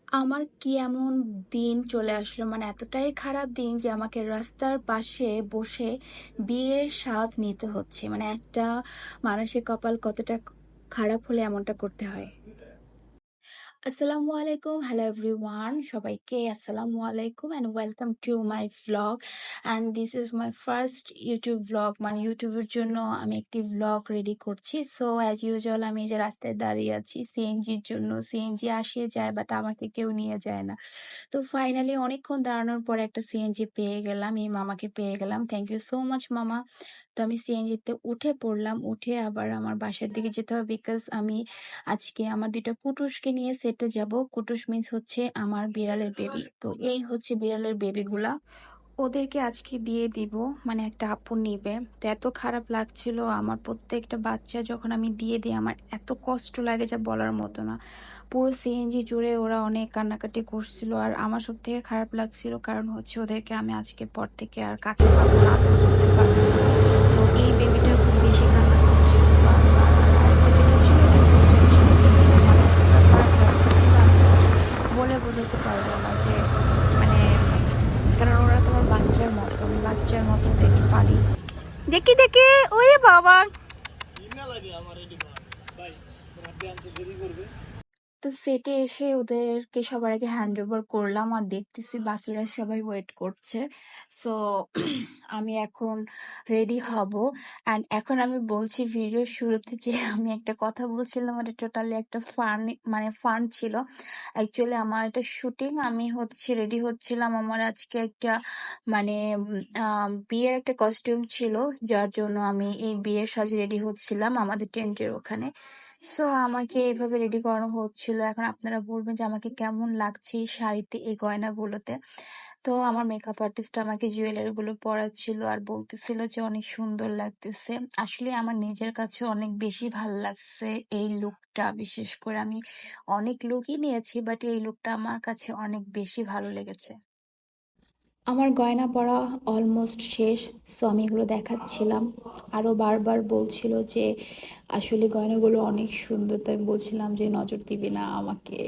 আমার কি এমন দিন চলে আসলো, মানে এতটাই খারাপ দিন যে আমাকে রাস্তার পাশে বসে বিয়ের সাজ নিতে হচ্ছে। মানে একটা মানুষের কপাল কতটা খারাপ হলে এমনটা করতে হয়। আসসালামু আলাইকুম, হ্যালো এভরিওয়ান, সবাইকে আসসালামু আলাইকুম and welcome to my vlog. And this is my first YouTube vlog, মানে ইউটিউবের জন্য আমি একটি ভ্লগ রেডি করছি। সো অ্যাজ ইউজুয়াল আমি এই যে রাস্তায় দাঁড়িয়ে আছি সিএনজির জন্য। সিএনজি আসিয়ে যায়, বাট আমাকে কেউ নিয়ে যায় না। তো ফাইনালি অনেকক্ষণ দাঁড়ানোর পরে একটা সিএনজি পেয়ে গেলাম, এই মামাকে পেয়ে গেলাম। থ্যাংক ইউ সো মাচ মামা। তো আমি সিএনজিতে উঠে পড়লাম, উঠে আবার আমার বাসার দিকে যেতে হবে, বিকজ আমি আজকে আমার দুটো কুটুসকে নিয়ে সেটে যাব। কুটুস মিন্স হচ্ছে আমার বিড়ালের বেবি। তো এই হচ্ছে বিড়ালের বেবিগুলা, ওদেরকে আজকে দিয়ে দিব, মানে একটা আপু নিবে। তো এত খারাপ লাগছিল আমার, প্রত্যেকটা বাচ্চা যখন আমি দিয়ে দিই আমার এত কষ্ট লাগে যা বলার মতো না। পুরো সিএনজি জুড়ে ওরা অনেক কান্নাকাটি করছিল, আর আমার সব থেকে খারাপ লাগছিল কারণ হচ্ছে ওদেরকে আমি আজকের পর থেকে আর কাছে পাবো না, আদর করতে পারবো না। তো এই বেবিটা খুব বেশি কান্না করছিল বারবার। আর আরেকটা যেটা ছিল, এটা ছোট ছোট ছিল, কিন্তু আমার এতটা খারাপ লাগতেছিল আমি জাস্ট বলে বোঝাতে পারবো না যে মানে, কারণ ওরা তোমার বাচ্চার মতো, আমি বাচ্চার মতো ওদেরকে পালি। দেখি দেখি, ওই বাবা। তো সেটে এসে ওদেরকে সবার আগে হ্যান্ড ওভার করলাম, আর দেখতেছি বাকিরা সবাই ওয়েট করছে। সো আমি এখন রেডি হব। অ্যান্ড এখন আমি বলছি ভিডিওর শুরুতে যে আমি একটা কথা বলছিলাম, এটা টোটালি একটা ফান, মানে ফান ছিল। অ্যাকচুয়ালি আমার একটা শুটিং, আমি হচ্ছে রেডি হচ্ছিলাম। আমার আজকে একটা মানে বিয়ের একটা কস্টিউম ছিল, যার জন্য আমি এই বিয়ের সাজে রেডি হচ্ছিলাম আমাদের টেন্টের ওখানে। সো আমাকে এভাবে রেডি করানো হচ্ছিল। এখন আপনারা বলবেন যে আমাকে কেমন লাগছে এই শাড়িতে, এই গয়নাগুলোতে। তো আমার মেকআপ আর্টিস্ট আমাকে জুয়েলারি গুলো পরাচ্ছিল আর বলতেছিল যে অনেক সুন্দর লাগতেছে। আসলে আমার নিজের কাছে অনেক বেশি ভাল লাগছে এই লুকটা। বিশেষ করে আমি অনেক লুকই নিয়েছি, বাট এই লুকটা আমার কাছে অনেক বেশি ভালো লেগেছে। আমার গয়না পরা অলমোস্ট শেষ। সো আমি এগুলো দেখাচ্ছিলাম, আরও বারবার বলছিল যে আসলে গয়নাগুলো অনেক সুন্দর। তো আমি বলছিলাম যে নজর দিবি না আমাকে,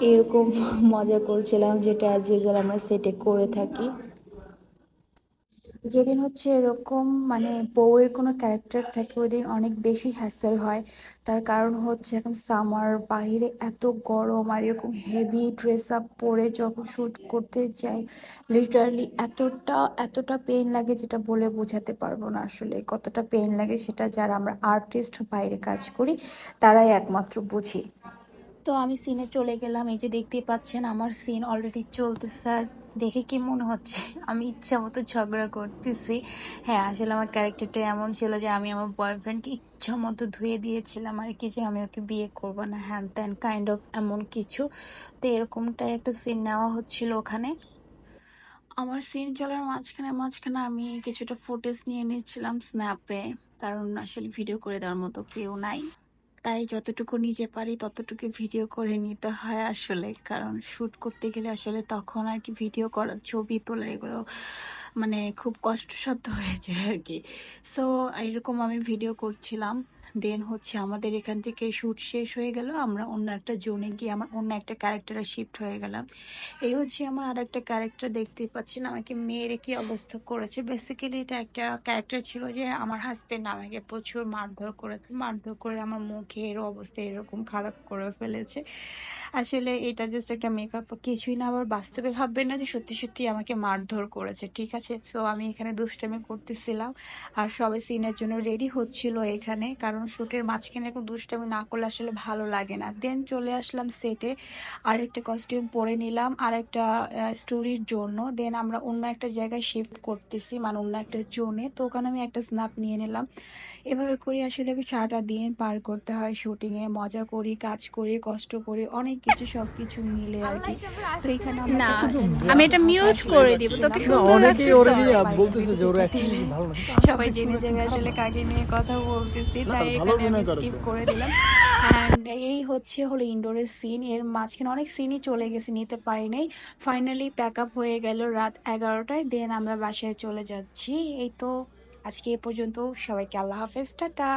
এরকম মজা করছিলাম, যেটা অ্যাজ ইউজুয়াল আমরা সেটে করে থাকি। যেদিন হচ্ছে এরকম মানে বউয়ের কোনো ক্যারেক্টার থাকে ওই দিন অনেক বেশি হ্যাসেল হয়। তার কারণ হচ্ছে এখন সামার, বাইরে এত গরম, আর এরকম হেভি ড্রেস আপ পরে যখন শ্যুট করতে যাই লিটারালি এতটা এতটা পেইন লাগে যেটা বলে বোঝাতে পারবো না। আসলে কতটা পেইন লাগে সেটা যারা আমরা আর্টিস্ট বাইরে কাজ করি তারাই একমাত্র বুঝি। তো আমি সিনে চলে গেলাম, এই যে দেখতেই পাচ্ছেন আমার সিন অলরেডি চলতেছে। আর দেখে কি মনে হচ্ছে আমি ইচ্ছা মতো ঝগড়া করতেছি? হ্যাঁ, আসলে আমার ক্যারেক্টারটা এমন ছিল যে আমি আমার বয়ফ্রেন্ডকে ইচ্ছা মতো ধুয়ে দিয়েছিলাম আর কি, যে আমি ওকে বিয়ে করবো না, হ্যান ত্যান কাইন্ড অফ এমন কিছু। তো এরকমটাই একটা সিন নেওয়া হচ্ছিল ওখানে। আমার সিন চলার মাঝখানে মাঝখানে আমি কিছুটা ফুটেজ নিয়ে নিচ্ছিলাম স্ন্যাপে, কারণ আসলে ভিডিও করে দেওয়ার মতো কেউ নাই। তাই যতটুকু নিজে পারি ততটুকু ভিডিও করে নিতে হয় আসলে, কারণ শুট করতে গেলে আসলে তখন আর কি ভিডিও করা, ছবি তোলা, এগুলো মানে খুব কষ্টসাধ্য হয়ে যায় আর কি। সো এরকম আমি ভিডিও করছিলাম। দেন হচ্ছে আমাদের এখান থেকে শুট শেষ হয়ে গেল, আমরা অন্য একটা জোনে গিয়ে আমার অন্য একটা ক্যারেক্টারে শিফট হয়ে গেলাম। এই হচ্ছে আমার আর একটা ক্যারেক্টার, দেখতেই পাচ্ছেন আমাকে মেয়েরে কি অবস্থা করেছে। বেসিক্যালি এটা একটা ক্যারেক্টার ছিল যে আমার হাজবেন্ড আমাকে প্রচুর মারধর করেছে, মারধর করে আমার মুখের অবস্থা এরকম খারাপ করে ফেলেছে। আসলে এটা জাস্ট একটা মেকআপ, কিছুই না। আবার বাস্তবে ভাববেন না যে সত্যি সত্যি আমাকে মারধর করেছে, ঠিক আছে? সো আমি এখানে দুষ্টামি করতেছিলাম, আর সবাই সিনের জন্য রেডি হচ্ছিল এখানে, কারণ শুটের মাঝখানে এরকম দুষ্টামি না করলে আসলে ভালো লাগে না। দেন চলে আসলাম সেটে, আরেকটা কস্টিউম পরে নিলাম আরেকটা স্টোরির জন্য। দেন আমরা অন্য একটা জায়গায় শিফট করতেছি, মানে অন্য একটা জোনে। তো ওখানে আমি একটা স্ন্যাপ নিয়ে নিলাম। এভাবে করে আসলে আমি সারাটা দিন পার করতে হয় শুটিংয়ে, মজা করি, কাজ করি, কষ্ট করি, অনেক কিছু সবকিছু মিলে আর কি। তো এখানে আমরা না, একটা কথা নিয়ে আমি খুব এটা মিউট হাসাহাসি করে দিব। তোকে করতেছিলাম, না, সুন্দর অনেকেই লাগছে ওরে সর। নিয়ে পারি না বলতেছে বিকজ যে ওর এটা অ্যাক্টিং দিলে নাকি ভালো না, কিন্তু আমি সবাই আসলে খুব জেনে একটা যাবে খারাপ আসলে না। কাকে নিয়ে কথা বলতেছি, না, তাই ভালো এখানে আমি অভিনয় করে স্কিপ তো। করে দিলাম। অ্যান্ড এই হচ্ছে হলো ইনডোরের সিন, এর মাঝখানে অনেক সিনই চলে গেছে, নিতে পারি নাই। ফাইনালি প্যাক আপ হয়ে গেল রাত 11টায়। দেন আমরা বাসায় চলে যাচ্ছি। এই তো আজকে এ পর্যন্ত, সবাইকে আল্লাহ হাফেজ, টাটা।